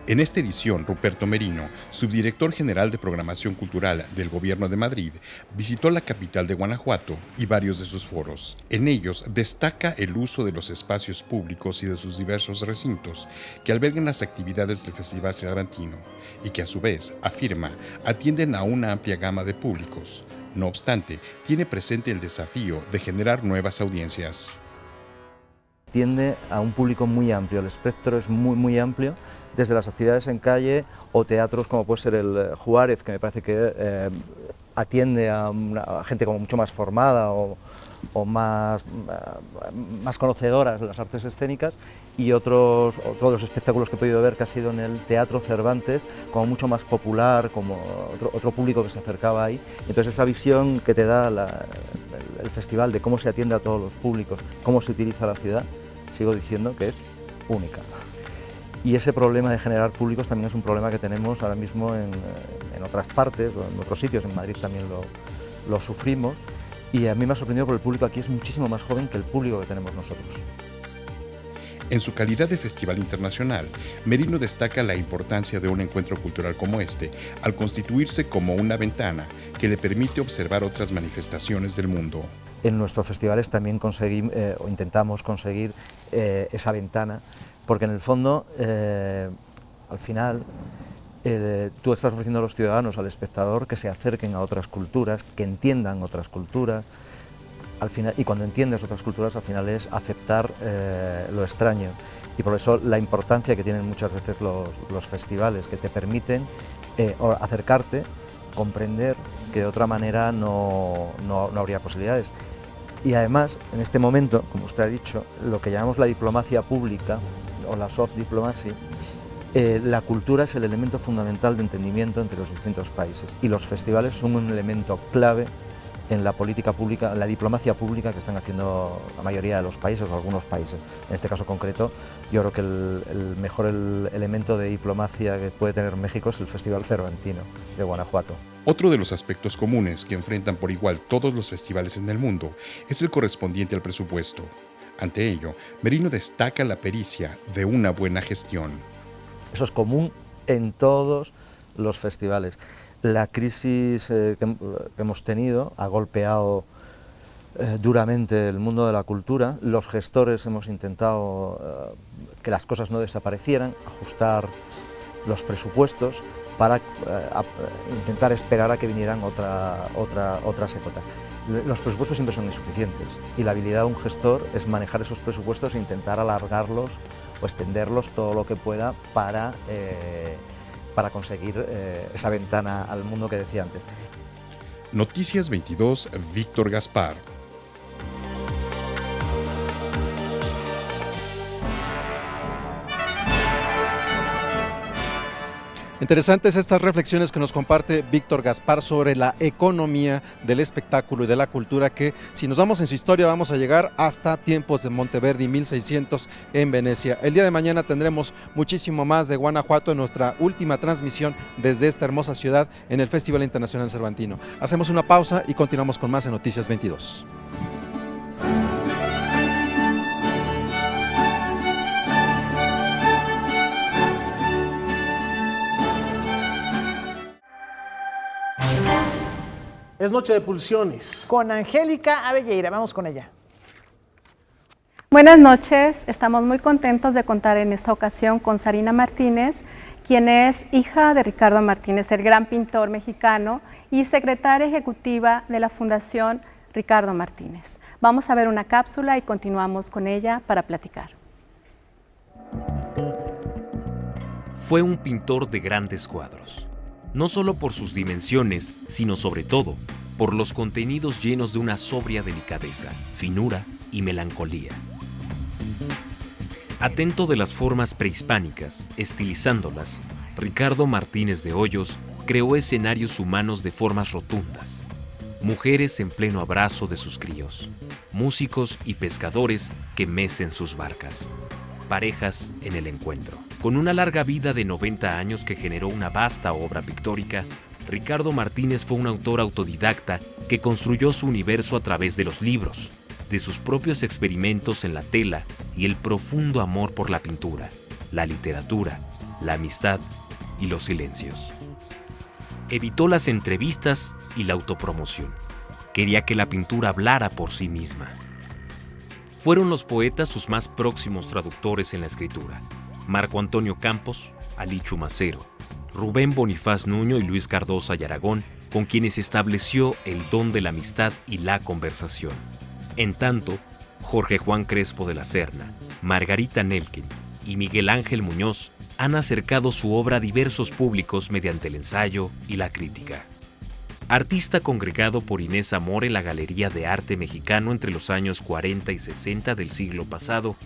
En esta edición, Ruperto Merino, subdirector general de Programación Cultural del Gobierno de Madrid, visitó la capital de Guanajuato y varios de sus foros. En ellos destaca el uso de los espacios públicos y de sus diversos recintos que albergan las actividades del Festival Cervantino y que a su vez, afirma, atienden a una amplia gama de públicos. No obstante, tiene presente el desafío de generar nuevas audiencias. Tiende a un público muy amplio, el espectro es muy amplio, desde las actividades en calle o teatros como puede ser el Juárez, que me parece que atiende a gente como mucho más formada o más conocedoras de las artes escénicas, y otros de los espectáculos que he podido ver que ha sido en el Teatro Cervantes, como mucho más popular, como otro público que se acercaba ahí. Entonces esa visión que te da el festival de cómo se atiende a todos los públicos, cómo se utiliza la ciudad, sigo diciendo que es única. Y ese problema de generar públicos también es un problema que tenemos ahora mismo en otras partes, o en otros sitios, en Madrid también lo sufrimos, y a mí me ha sorprendido porque el público aquí es muchísimo más joven que el público que tenemos nosotros. En su calidad de festival internacional, Merino destaca la importancia de un encuentro cultural como este, al constituirse como una ventana que le permite observar otras manifestaciones del mundo. En nuestros festivales también intentamos conseguir esa ventana, porque en el fondo, al final, tú estás ofreciendo a los ciudadanos, al espectador, que se acerquen a otras culturas, que entiendan otras culturas, al final, y cuando entiendes otras culturas, al final es aceptar lo extraño. Y por eso la importancia que tienen muchas veces los festivales, que te permiten acercarte, comprender que de otra manera no habría posibilidades. Y además, en este momento, como usted ha dicho, lo que llamamos la diplomacia pública, o la soft diplomacy, la cultura es el elemento fundamental de entendimiento entre los distintos países, y los festivales son un elemento clave en la política pública, en la diplomacia pública que están haciendo la mayoría de los países o algunos países. En este caso concreto, yo creo que el mejor elemento de diplomacia que puede tener México es el Festival Cervantino de Guanajuato. Otro de los aspectos comunes que enfrentan por igual todos los festivales en el mundo es el correspondiente al presupuesto. Ante ello, Merino destaca la pericia de una buena gestión. Eso es común en todos los festivales. La crisis que hemos tenido ha golpeado duramente el mundo de la cultura. Los gestores hemos intentado que las cosas no desaparecieran, ajustar los presupuestos para intentar esperar a que vinieran otras épocas. los presupuestos siempre son insuficientes y la habilidad de un gestor es manejar esos presupuestos e intentar alargarlos o extenderlos todo lo que pueda para conseguir esa ventana al mundo que decía antes. Noticias 22, Víctor Gaspar. Interesantes estas reflexiones que nos comparte Víctor Gaspar sobre la economía del espectáculo y de la cultura, que si nos vamos en su historia vamos a llegar hasta tiempos de Monteverdi, 1600 en Venecia. El día de mañana tendremos muchísimo más de Guanajuato en nuestra última transmisión desde esta hermosa ciudad en el Festival Internacional Cervantino. Hacemos una pausa y continuamos con más en Noticias 22. Es noche de pulsiones. Con Angélica Abelleira, vamos con ella. Buenas noches, estamos muy contentos de contar en esta ocasión con Sarina Martínez, quien es hija de Ricardo Martínez, el gran pintor mexicano y secretaria ejecutiva de la Fundación Ricardo Martínez. Vamos a ver una cápsula y continuamos con ella para platicar. Fue un pintor de grandes cuadros, no solo por sus dimensiones, sino sobre todo por los contenidos llenos de una sobria delicadeza, finura y melancolía. Atento de las formas prehispánicas, estilizándolas, Ricardo Martínez de Hoyos creó escenarios humanos de formas rotundas, mujeres en pleno abrazo de sus críos, músicos y pescadores que mecen sus barcas, parejas en el encuentro. Con una larga vida de 90 años que generó una vasta obra pictórica, Ricardo Martínez fue un autor autodidacta que construyó su universo a través de los libros, de sus propios experimentos en la tela y el profundo amor por la pintura, la literatura, la amistad y los silencios. Evitó las entrevistas y la autopromoción. Quería que la pintura hablara por sí misma. Fueron los poetas sus más próximos traductores en la escritura: Marco Antonio Campos, Alichu Macero, Rubén Bonifaz Nuño y Luis Cardosa y Aragón, con quienes estableció el don de la amistad y la conversación. En tanto, Jorge Juan Crespo de la Serna, Margarita Nelken y Miguel Ángel Muñoz han acercado su obra a diversos públicos mediante el ensayo y la crítica. Artista congregado por Inés Amor en la Galería de Arte Mexicano entre los años 40 y 60 del siglo pasado,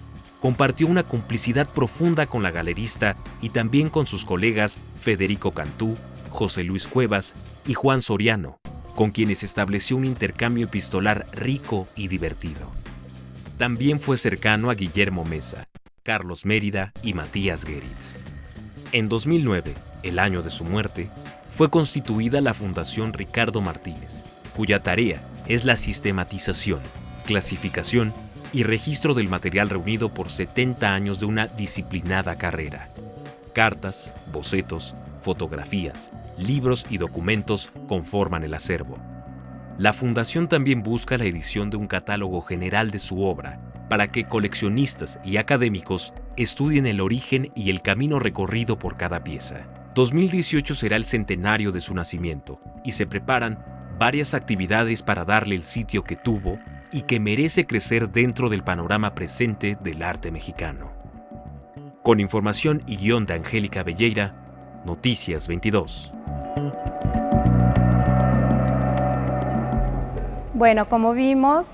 compartió una complicidad profunda con la galerista y también con sus colegas Federico Cantú, José Luis Cuevas y Juan Soriano, con quienes estableció un intercambio epistolar rico y divertido. También fue cercano a Guillermo Mesa, Carlos Mérida y Matías Geritz. En 2009, el año de su muerte, fue constituida la Fundación Ricardo Martínez, cuya tarea es la sistematización, clasificación y registro del material reunido por 70 años de una disciplinada carrera. Cartas, bocetos, fotografías, libros y documentos conforman el acervo. La Fundación también busca la edición de un catálogo general de su obra para que coleccionistas y académicos estudien el origen y el camino recorrido por cada pieza. 2018 será el centenario de su nacimiento y se preparan varias actividades para darle el sitio que tuvo y que merece crecer dentro del panorama presente del arte mexicano. Con información y guión de Angélica Abelleira, Noticias 22. Bueno, como vimos,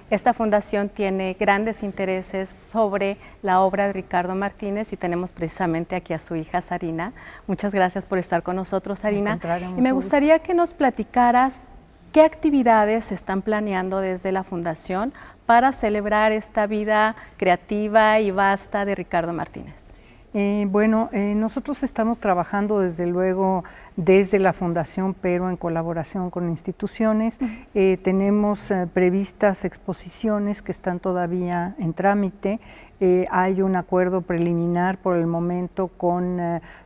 esta fundación tiene grandes intereses sobre la obra de Ricardo Martínez y tenemos precisamente aquí a su hija Sarina. Muchas gracias por estar con nosotros, Sarina. Y me gustaría que nos platicaras qué actividades se están planeando desde la fundación para celebrar esta vida creativa y vasta de Ricardo Martínez. Nosotros estamos trabajando desde luego desde la Fundación, pero en colaboración con instituciones. Tenemos previstas exposiciones que están todavía en trámite. Hay un acuerdo preliminar por el momento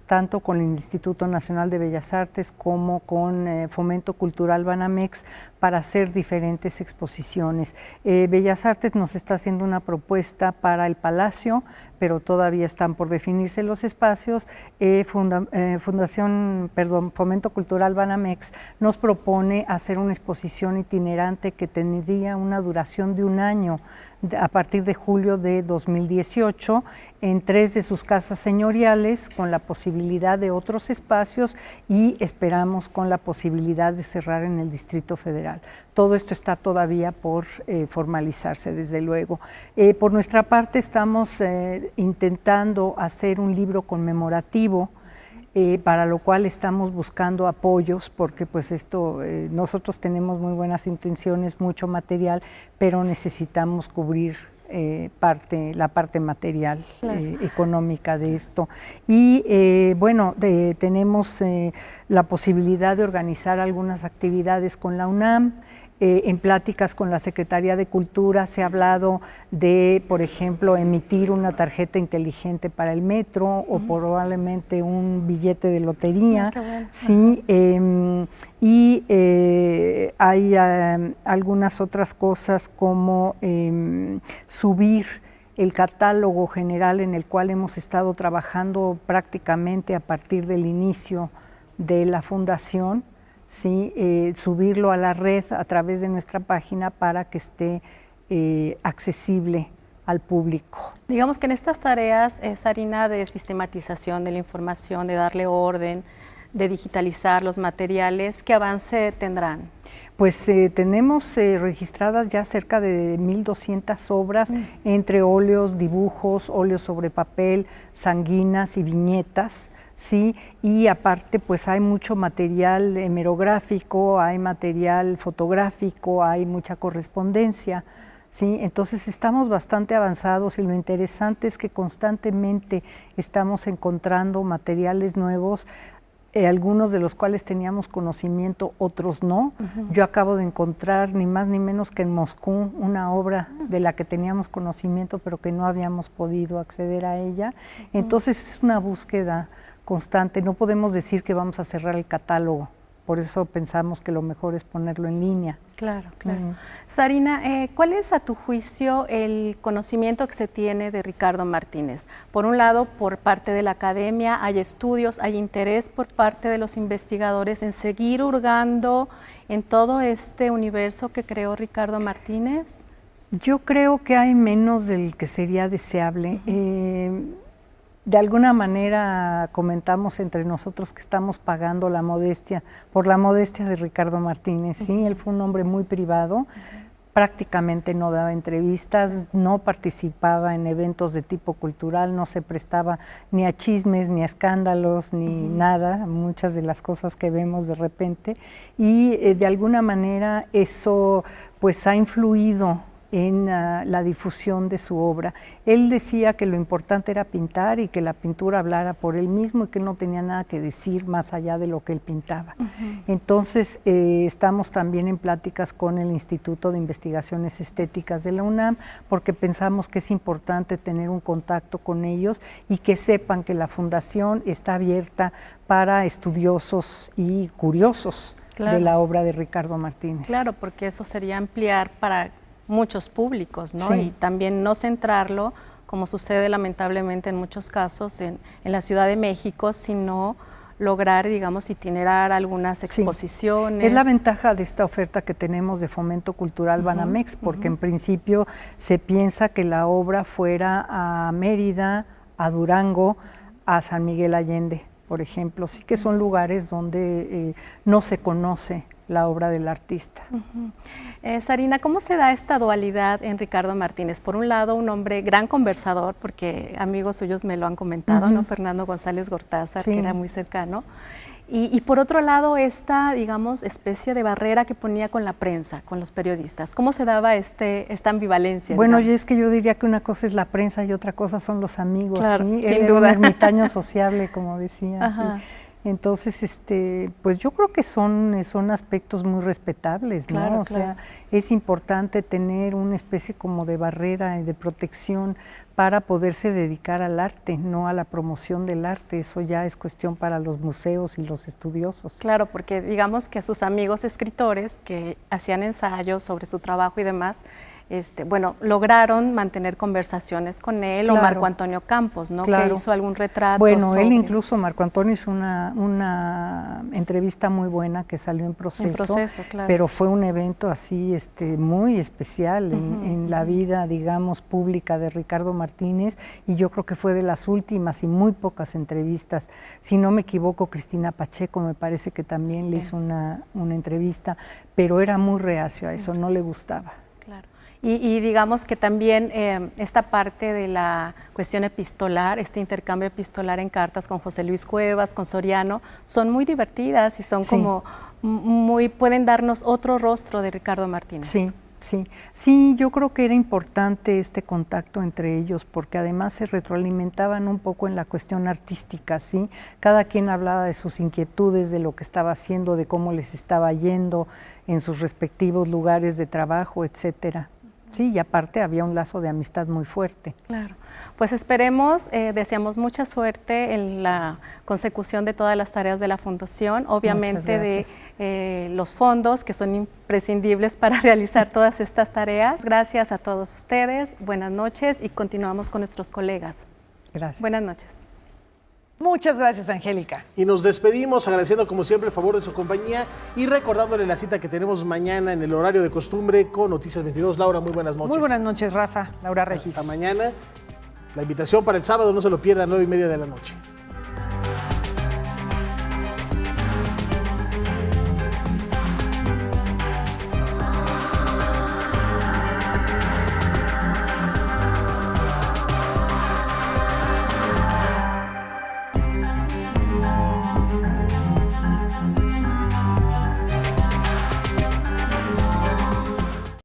tanto con el Instituto Nacional de Bellas Artes como con Fomento Cultural Banamex para hacer diferentes exposiciones. Bellas Artes nos está haciendo una propuesta para el Palacio, pero todavía están por definir. definirse los espacios, Fomento Cultural Banamex nos propone hacer una exposición itinerante que tendría una duración de 1 año a partir de julio de 2018 en 3 de sus casas señoriales, con la posibilidad de otros espacios y esperamos con la posibilidad de cerrar en el Distrito Federal. Todo esto está todavía por formalizarse, desde luego. Por nuestra parte estamos intentando hacer un libro conmemorativo, para lo cual estamos buscando apoyos, porque pues nosotros tenemos muy buenas intenciones, mucho material, pero necesitamos cubrir la parte material, claro, económica de esto. Y bueno, tenemos la posibilidad de organizar algunas actividades con la UNAM. En pláticas con la Secretaría de Cultura se ha hablado de, por ejemplo, emitir una tarjeta inteligente para el metro o probablemente un billete de lotería. Sí, y hay algunas otras cosas como subir el catálogo general en el cual hemos estado trabajando prácticamente a partir del inicio de la fundación. Sí, subirlo a la red a través de nuestra página para que esté accesible al público. Digamos que en estas tareas, Sarina, de sistematización de la información, de darle orden, de digitalizar los materiales, ¿qué avance tendrán? Pues tenemos registradas ya cerca de 1,200 obras, entre óleos, dibujos, óleos sobre papel, sanguinas y viñetas. Sí, y aparte pues hay mucho material hemerográfico, hay material fotográfico, hay mucha correspondencia, ¿sí? Entonces estamos bastante avanzados y lo interesante es que constantemente estamos encontrando materiales nuevos, algunos de los cuales teníamos conocimiento, otros no. Yo acabo de encontrar ni más ni menos que en Moscú una obra de la que teníamos conocimiento pero que no habíamos podido acceder a ella. Entonces es una búsqueda constante, no podemos decir que vamos a cerrar el catálogo, por eso pensamos que lo mejor es ponerlo en línea. Claro, claro. Sarina, ¿cuál es a tu juicio el conocimiento que se tiene de Ricardo Martínez? Por un lado, por parte de la academia, hay estudios, hay interés por parte de los investigadores en seguir hurgando en todo este universo que creó Ricardo Martínez. Yo creo que hay menos del que sería deseable. De alguna manera comentamos entre nosotros que estamos pagando la modestia, por la modestia de Ricardo Martínez. Sí, él fue un hombre muy privado, prácticamente no daba entrevistas, no participaba en eventos de tipo cultural, no se prestaba ni a chismes, ni a escándalos, ni nada, muchas de las cosas que vemos de repente. Y de alguna manera eso pues ha influido en la difusión de su obra. Él decía que lo importante era pintar y que la pintura hablara por él mismo y que él no tenía nada que decir más allá de lo que él pintaba. Entonces, estamos también en pláticas con el Instituto de Investigaciones Estéticas de la UNAM porque pensamos que es importante tener un contacto con ellos y que sepan que la fundación está abierta para estudiosos y curiosos de la obra de Ricardo Martínez. Claro, porque eso sería ampliar para muchos públicos, ¿no? Sí. Y también no centrarlo, como sucede lamentablemente en muchos casos en la Ciudad de México, sino lograr, digamos, itinerar algunas exposiciones. Sí. Es la ventaja de esta oferta que tenemos de Fomento Cultural Banamex, porque en principio se piensa que la obra fuera a Mérida, a Durango, a San Miguel Allende, por ejemplo. Sí que son lugares donde no se conoce la obra del artista. Sarina, ¿cómo se da esta dualidad en Ricardo Martínez? Por un lado, un hombre gran conversador, porque amigos suyos me lo han comentado, ¿no? Fernando González Gortázar, que era muy cercano. Y por otro lado, esta, digamos, especie de barrera que ponía con la prensa, con los periodistas. ¿Cómo se daba esta ambivalencia? Bueno, digamos? y es que yo diría que una cosa es la prensa y otra cosa son los amigos. Claro, ¿sí? sin Él duda. era un ermitaño sociable, como decía. ¿Sí? Entonces, pues yo creo que son aspectos muy respetables, ¿no? Claro, o sea, es importante tener una especie como de barrera y de protección para poderse dedicar al arte, no a la promoción del arte. Eso ya es cuestión para los museos y los estudiosos. Claro, porque digamos que sus amigos escritores que hacían ensayos sobre su trabajo y demás, bueno, lograron mantener conversaciones con él, o Marco Antonio Campos, ¿no? Que hizo algún retrato. Bueno, él incluso, Marco Antonio, hizo una entrevista muy buena que salió en Proceso, claro. Pero fue un evento así muy especial en la vida, digamos, pública de Ricardo Martínez, y yo creo que fue de las últimas y muy pocas entrevistas. Si no me equivoco, Cristina Pacheco me parece que también le hizo una entrevista, pero era muy reacio a eso, no le gustaba. Claro. Y digamos que también esta parte de la cuestión epistolar, este intercambio epistolar en cartas con José Luis Cuevas, con Soriano, son muy divertidas y son como pueden darnos otro rostro de Ricardo Martínez. Sí, yo creo que era importante este contacto entre ellos porque además se retroalimentaban un poco en la cuestión artística, ¿sí? Cada quien hablaba de sus inquietudes, de lo que estaba haciendo, de cómo les estaba yendo en sus respectivos lugares de trabajo, etcétera. Sí, y aparte había un lazo de amistad muy fuerte. Claro, pues esperemos, deseamos mucha suerte en la consecución de todas las tareas de la Fundación, obviamente de los fondos que son imprescindibles para realizar todas estas tareas. Gracias a todos ustedes, buenas noches y continuamos con nuestros colegas. Gracias. Buenas noches. Muchas gracias, Angélica. Y nos despedimos agradeciendo como siempre el favor de su compañía y recordándole la cita que tenemos mañana en el horario de costumbre con Noticias 22. Laura, muy buenas noches. Muy buenas noches, Rafa. Laura Regis. Hasta mañana. La invitación para el sábado, no se lo pierda, 9:30 de la noche.